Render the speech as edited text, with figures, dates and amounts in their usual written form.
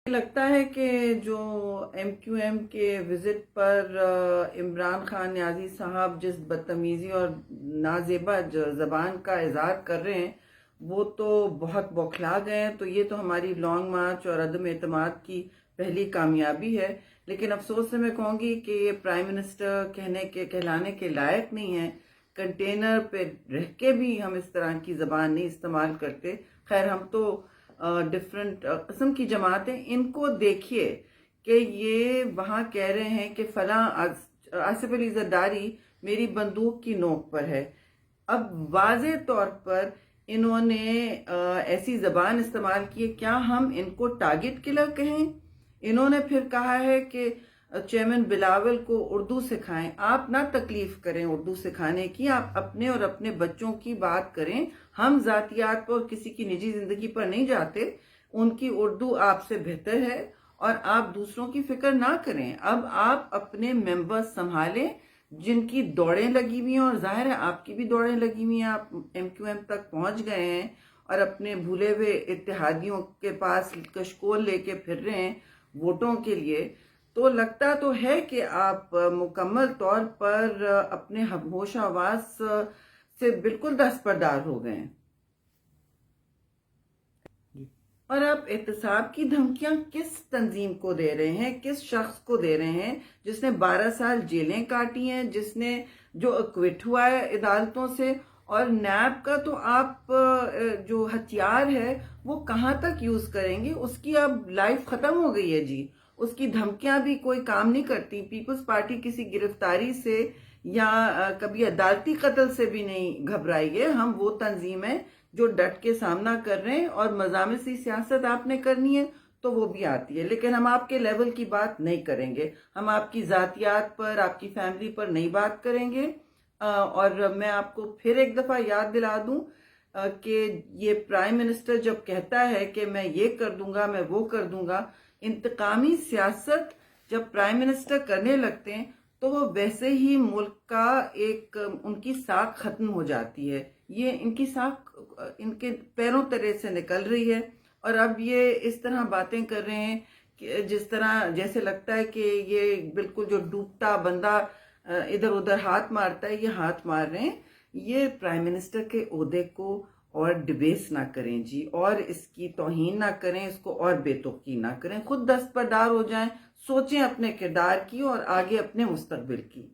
لگتا ہے کہ جو ایم کیو ایم کے وزٹ پر عمران خان نیازی صاحب جس بدتمیزی اور نازیبا زبان کا اظہار کر رہے ہیں وہ تو بہت بوکھلا گئے ہیں. تو یہ تو ہماری لانگ مارچ اور عدم اعتماد کی پہلی کامیابی ہے. لیکن افسوس سے میں کہوں گی کہ یہ پرائم منسٹر کہلانے کے لائق نہیں ہے. کنٹینر پہ رہ کے بھی ہم اس طرح کی زبان نہیں استعمال کرتے. خیر ہم تو ڈفرینٹ قسم کی جماعتیں، ان کو دیکھیے کہ یہ وہاں کہہ رہے ہیں کہ فلاں آصف علی زرداری میری بندوق کی نوک پر ہے. اب واضح طور پر انہوں نے ایسی زبان استعمال کی ہے. کیا ہم ان کو ٹارگٹ کلر کہیں؟ انہوں نے پھر کہا ہے کہ چیئرمین بلاول کو اردو سکھائیں. آپ نہ تکلیف کریں اردو سکھانے کی، آپ اپنے اور اپنے بچوں کی بات کریں. ہم ذاتیات پر کسی کی نجی زندگی پر نہیں جاتے. ان کی اردو آپ سے بہتر ہے اور آپ دوسروں کی فکر نہ کریں. اب آپ اپنے ممبر سنبھالیں جن کی دوڑیں لگی ہوئی ہیں، اور ظاہر ہے آپ کی بھی دوڑیں لگی ہوئی ہیں. آپ ایم کیو ایم تک پہنچ گئے ہیں اور اپنے بھولے ہوئے اتحادیوں کے پاس کشکول لے کے پھر رہے ہیں ووٹوں کے لیے. تو لگتا تو ہے کہ آپ مکمل طور پر اپنے ہوش آواز سے بالکل دستبردار ہو گئے ہیں. اور آپ احتساب کی دھمکیاں کس تنظیم کو دے رہے ہیں، کس شخص کو دے رہے ہیں جس نے 12 سال جیلیں کاٹی ہیں، جس نے جو اکوٹ ہوا ہے عدالتوں سے. اور نیب کا تو آپ جو ہتھیار ہے وہ کہاں تک یوز کریں گے؟ اس کی اب لائف ختم ہو گئی ہے جی. اس کی دھمکیاں بھی کوئی کام نہیں کرتی. پیپلز پارٹی کسی گرفتاری سے یا کبھی عدالتی قتل سے بھی نہیں گھبرائی ہے. ہم وہ تنظیم ہیں جو ڈٹ کے سامنا کر رہے ہیں، اور مزامسی سیاست آپ نے کرنی ہے تو وہ بھی آتی ہے. لیکن ہم آپ کے لیول کی بات نہیں کریں گے. ہم آپ کی ذاتیات پر، آپ کی فیملی پر نہیں بات کریں گے. اور میں آپ کو پھر ایک دفعہ یاد دلا دوں کہ یہ پرائم منسٹر جب کہتا ہے کہ میں یہ کر دوں گا، میں وہ کر دوں گا، انتقامی سیاست جب پرائم منسٹر کرنے لگتے ہیں تو وہ ویسے ہی ملک کا ایک ان کی ساکھ ختم ہو جاتی ہے. یہ ان کی ساکھ ان کے پیروں تلے سے نکل رہی ہے. اور اب یہ اس طرح باتیں کر رہے ہیں کہ جس طرح جیسے لگتا ہے کہ یہ بالکل جو ڈوبتا بندہ ادھر ادھر ہاتھ مارتا ہے، یہ ہاتھ مار رہے ہیں. یہ پرائم منسٹر کے عہدے کو اور ڈبیس نہ کریں جی، اور اس کی توہین نہ کریں، اس کو اور بے توقی نہ کریں. خود دستبردار ہو جائیں، سوچیں اپنے کردار کی اور آگے اپنے مستقبل کی.